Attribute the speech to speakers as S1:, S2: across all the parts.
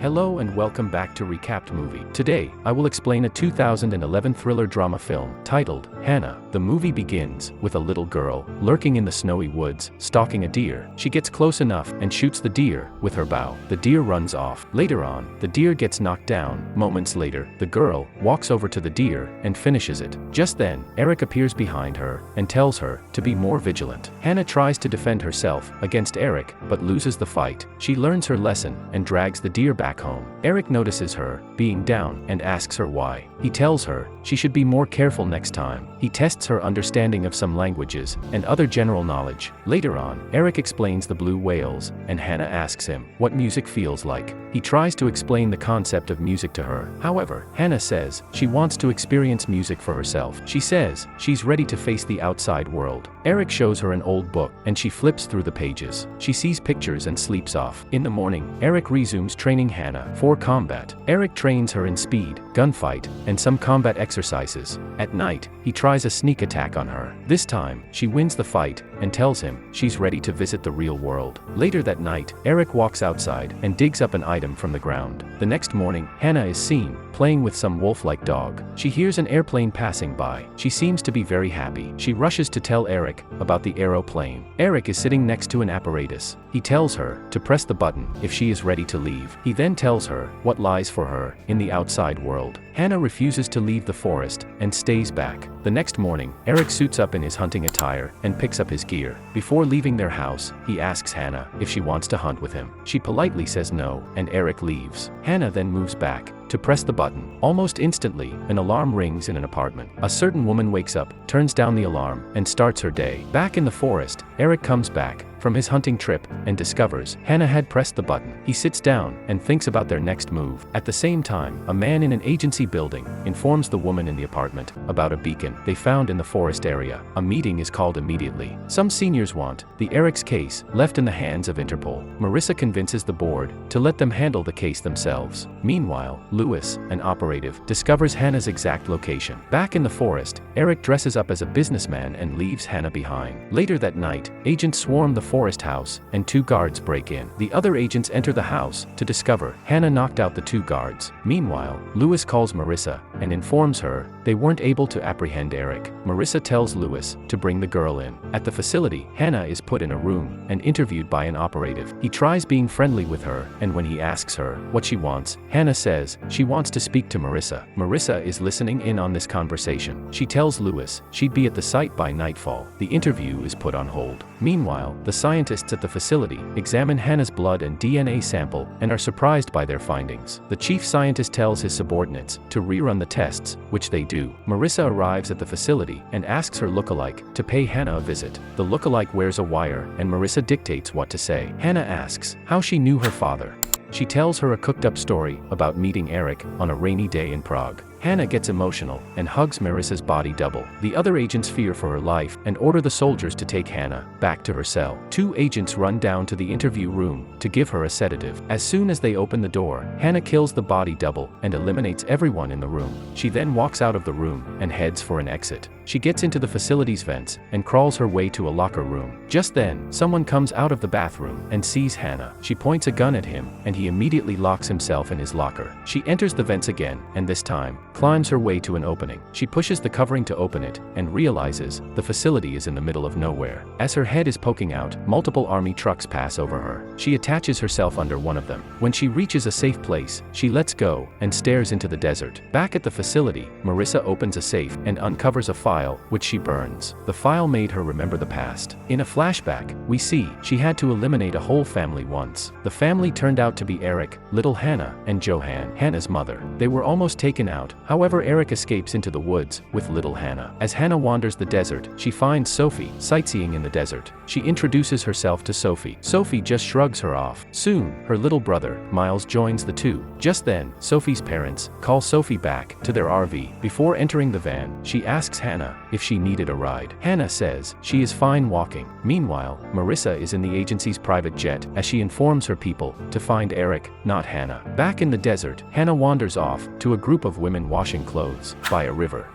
S1: Hello and welcome back to Recapped Movie. Today, I will explain a 2011 thriller drama film titled Hannah. The movie begins with a little girl lurking in the snowy woods, stalking a deer. She gets close enough and shoots the deer with her bow. The deer runs off. Later on, the deer gets knocked down. Moments later, the girl walks over to the deer and finishes it. Just then, Eric appears behind her and tells her to be more vigilant. Hannah tries to defend herself against Eric, but loses the fight. She learns her lesson and drags the deer back home. Eric notices her being down and asks her why. He tells her she should be more careful next time. He tests her understanding of some languages and other general knowledge. Later on, Eric explains the blue whales, and Hannah asks him what music feels like. He tries to explain the concept of music to her. However, Hannah says she wants to experience music for herself. She says she's ready to face the outside world. Eric shows her an old book, and she flips through the pages. She sees pictures and sleeps off. In the morning, Eric resumes training Hannah for combat. Eric trains her in speed, gunfight, and some combat exercises. At night, he tries a sneak attack on her. This time, she wins the fight and tells him she's ready to visit the real world. Later that night, Eric walks outside and digs up an item from the ground. The next morning, Hannah is seen playing with some wolf-like dog. She hears an airplane passing by. She seems to be very happy. She rushes to tell Eric about the aeroplane. Eric is sitting next to an apparatus. He tells her to press the button if she is ready to leave. He then tells her what lies for her in the outside world. Hannah refuses to leave the forest and stays back. The next morning, Eric suits up in his hunting attire and picks up his gear. Before leaving their house, he asks Hannah if she wants to hunt with him. She politely says no, and Eric leaves. Hannah then moves back to press the button. Almost instantly, an alarm rings in an apartment. A certain woman wakes up, turns down the alarm, and starts her day. Back in the forest, Eric comes back from his hunting trip and discovers Hannah had pressed the button. He sits down and thinks about their next move. At the same time, a man in an agency building informs the woman in the apartment about a beacon they found in the forest area. A meeting is called immediately. Some seniors want the Eric's case left in the hands of Interpol. Marissa convinces the board to let them handle the case themselves. Meanwhile, Lewis, an operative, discovers Hannah's exact location. Back in the forest, Eric dresses up as a businessman and leaves Hannah behind. Later that night, agents swarm the forest house, and two guards break in. The other agents enter the house to discover Hannah knocked out the two guards. Meanwhile, Lewis calls Marissa and informs her they weren't able to apprehend Eric. Marissa tells Lewis to bring the girl in. At the facility, Hannah is put in a room and interviewed by an operative. He tries being friendly with her, and when he asks her what she wants, Hannah says she wants to speak to Marissa. Marissa is listening in on this conversation. She tells Lewis she'd be at the site by nightfall. The interview is put on hold. Meanwhile, the scientists at the facility examine Hannah's blood and DNA sample and are surprised by their findings. The chief scientist tells his subordinates to rerun the tests, which they do. Marissa arrives at the facility and asks her lookalike to pay Hannah a visit. The lookalike wears a wire, and Marissa dictates what to say. Hannah asks how she knew her father. She tells her a cooked-up story about meeting Eric on a rainy day in Prague. Hannah gets emotional and hugs Marissa's body double. The other agents fear for her life and order the soldiers to take Hannah back to her cell. Two agents run down to the interview room to give her a sedative. As soon as they open the door, Hannah kills the body double and eliminates everyone in the room. She then walks out of the room and heads for an exit. She gets into the facility's vents and crawls her way to a locker room. Just then, someone comes out of the bathroom and sees Hannah. She points a gun at him, and he immediately locks himself in his locker. She enters the vents again, and this time, climbs her way to an opening. She pushes the covering to open it, and realizes the facility is in the middle of nowhere. As her head is poking out, multiple army trucks pass over her. She attaches herself under one of them. When she reaches a safe place, she lets go and stares into the desert. Back at the facility, Marissa opens a safe and uncovers a file, which she burns. The file made her remember the past. In a flashback, we see she had to eliminate a whole family once. The family turned out to be Eric, little Hannah, and Johanne, Hannah's mother. They were almost taken out. However, Eric escapes into the woods with little Hannah. As Hannah wanders the desert, she finds Sophie sightseeing in the desert. She introduces herself to Sophie. Sophie just shrugs her off. Soon, her little brother, Miles, joins the two. Just then, Sophie's parents call Sophie back to their RV. Before entering the van, she asks Hannah if she needed a ride. Hannah says she is fine walking. Meanwhile, Marissa is in the agency's private jet as she informs her people to find Eric, not Hannah. Back in the desert, Hannah wanders off to a group of women washing clothes by a river.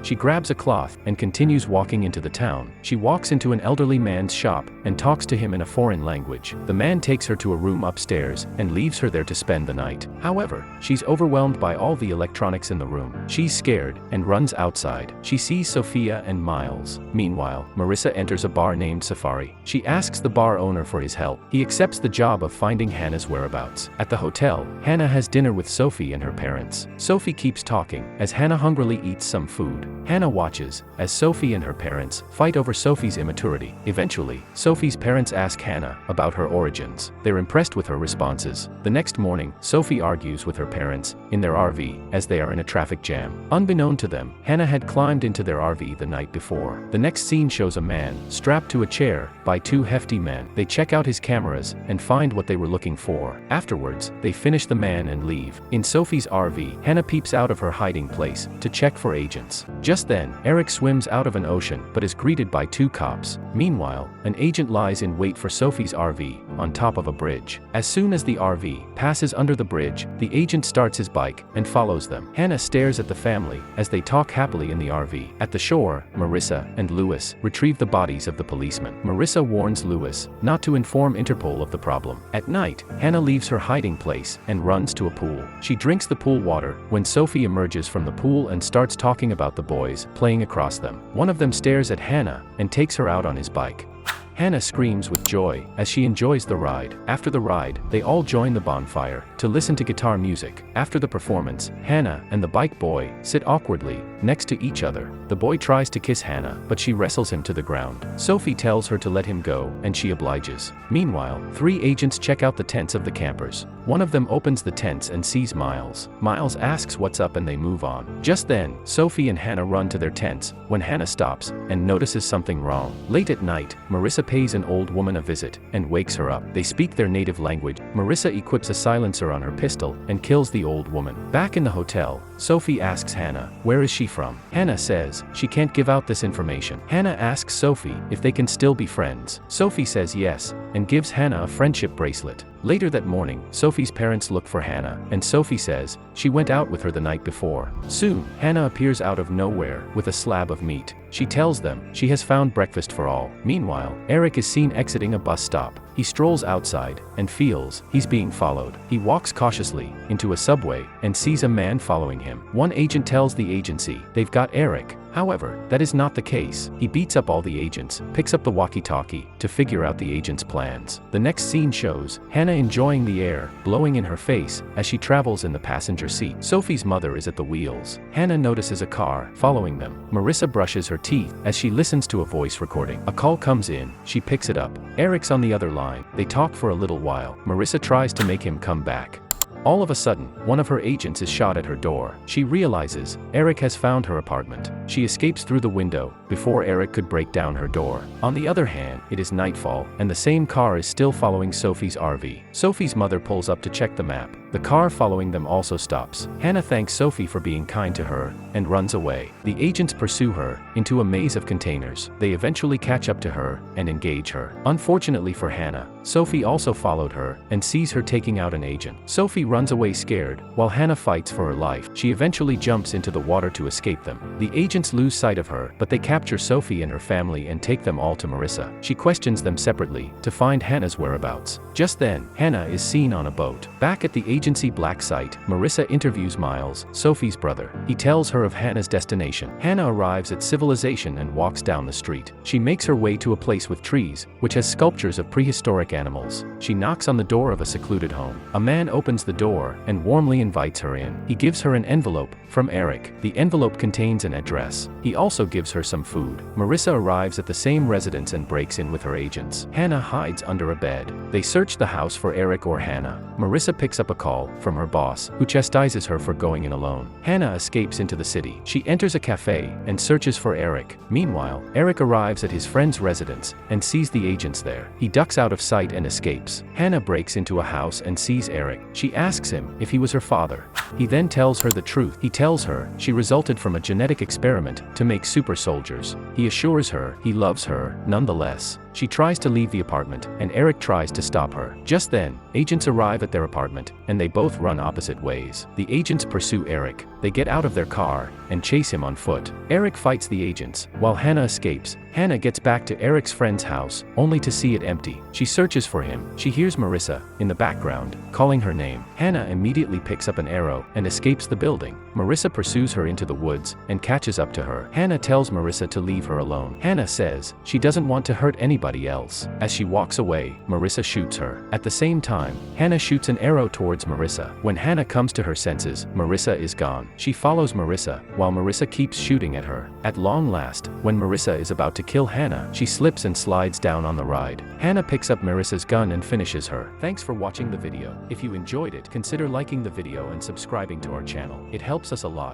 S1: She grabs a cloth and continues walking into the town. She walks into an elderly man's shop and talks to him in a foreign language. The man takes her to a room upstairs and leaves her there to spend the night. However, she's overwhelmed by all the electronics in the room. She's scared and runs outside. She sees Sophia and Miles. Meanwhile, Marissa enters a bar named Safari. She asks the bar owner for his help. He accepts the job of finding Hannah's whereabouts. At the hotel, Hannah has dinner with Sophie and her parents. Sophie keeps talking as Hannah hungrily eats some food. Hannah watches as Sophie and her parents fight over Sophie's immaturity. Eventually, Sophie's parents ask Hannah about her origins. They're impressed with her responses. The next morning, Sophie argues with her parents in their RV as they are in a traffic jam. Unbeknown to them, Hannah had climbed into their RV the night before. The next scene shows a man strapped to a chair by two hefty men. They check out his cameras and find what they were looking for. Afterwards, they finish the man and leave. In Sophie's RV, Hannah peeps out of her hiding place to check for agents. Just then, Eric swims out of an ocean but is greeted by two cops. Meanwhile, an agent lies in wait for Sophie's RV on top of a bridge. As soon as the RV passes under the bridge, the agent starts his bike and follows them. Hannah stares at the family as they talk happily in the RV. At the shore, Marissa and Louis retrieve the bodies of the policemen. Marissa warns Louis not to inform Interpol of the problem. At night, Hannah leaves her hiding place and runs to a pool. She drinks the pool water when Sophie emerges from the pool and starts talking about the boys playing across them. One of them stares at Hannah and takes her out on his bike. Hannah screams with joy as she enjoys the ride. After the ride, they all join the bonfire to listen to guitar music. After the performance, Hannah and the bike boy sit awkwardly next to each other. The boy tries to kiss Hannah, but she wrestles him to the ground. Sophie tells her to let him go, and she obliges. Meanwhile, three agents check out the tents of the campers. One of them opens the tents and sees Miles. Miles asks what's up and they move on. Just then, Sophie and Hannah run to their tents when Hannah stops and notices something wrong. Late at night, Marissa pays an old woman a visit and wakes her up. They speak their native language. Marissa equips a silencer on her pistol and kills the old woman. Back in the hotel, Sophie asks Hannah, where is she from? Hannah says she can't give out this information. Hannah asks Sophie if they can still be friends. Sophie says yes and gives Hannah a friendship bracelet. Later that morning, Sophie's parents look for Hannah, and Sophie says she went out with her the night before. Soon, Hannah appears out of nowhere with a slab of meat. She tells them she has found breakfast for all. Meanwhile, Eric is seen exiting a bus stop. He strolls outside and feels he's being followed. He walks cautiously into a subway and sees a man following him. One agent tells the agency they've got Eric. However, that is not the case. He beats up all the agents, picks up the walkie-talkie to figure out the agent's plans. The next scene shows Hannah enjoying the air blowing in her face as she travels in the passenger seat. Sophie's mother is at the wheels. Hannah notices a car following them. Marissa brushes her teeth as she listens to a voice recording. A call comes in. She picks it up. Eric's on the other line. They talk for a little while. Marissa tries to make him come back. All of a sudden, one of her agents is shot at her door. She realizes Eric has found her apartment. She escapes through the window before Eric could break down her door. On the other hand, it is nightfall, and the same car is still following Sophie's RV. Sophie's mother pulls up to check the map. The car following them also stops. Hannah thanks Sophie for being kind to her and runs away. The agents pursue her into a maze of containers. They eventually catch up to her and engage her. Unfortunately for Hannah, Sophie also followed her and sees her taking out an agent. Sophie runs away scared, while Hannah fights for her life. She eventually jumps into the water to escape them. The agents lose sight of her, but they capture Sophie and her family and take them all to Marissa. She questions them separately to find Hannah's whereabouts. Just then, Hannah is seen on a boat. Back at the agency black site, Marissa interviews Miles, Sophie's brother. He tells her of Hannah's destination. Hannah arrives at civilization and walks down the street. She makes her way to a place with trees, which has sculptures of prehistoric animals. She knocks on the door of a secluded home. A man opens the door and warmly invites her in. He gives her an envelope from Eric. The envelope contains an address. He also gives her some food. Marissa arrives at the same residence and breaks in with her agents. Hannah hides under a bed. They search the house for Eric or Hannah. Marissa picks up a call from her boss, who chastises her for going in alone. Hannah escapes into the city. She enters a cafe and searches for Eric. Meanwhile, Eric arrives at his friend's residence and sees the agents there. He ducks out of sight and escapes. Hannah breaks into a house and sees Eric. She asks him if he was her father. He then tells her the truth. He tells tells her she resulted from a genetic experiment to make super soldiers. He assures her he loves her, nonetheless. She tries to leave the apartment, and Eric tries to stop her. Just then, agents arrive at their apartment, and they both run opposite ways. The agents pursue Eric. They get out of their car and chase him on foot. Eric fights the agents, while Hannah escapes. Hannah gets back to Eric's friend's house, only to see it empty. She searches for him. She hears Marissa, in the background, calling her name. Hannah immediately picks up an arrow and escapes the building. Marissa pursues her into the woods and catches up to her. Hannah tells Marissa to leave her alone. Hannah says she doesn't want to hurt anybody else. As she walks away, Marissa shoots her. At the same time, Hannah shoots an arrow towards Marissa. When Hannah comes to her senses, Marissa is gone. She follows Marissa, while Marissa keeps shooting at her. At long last, when Marissa is about to kill Hannah, she slips and slides down on the ride. Hannah picks up Marissa's gun and finishes her. Thanks for watching the video. If you enjoyed it, consider liking the video and subscribing to our channel. It helps us a lot.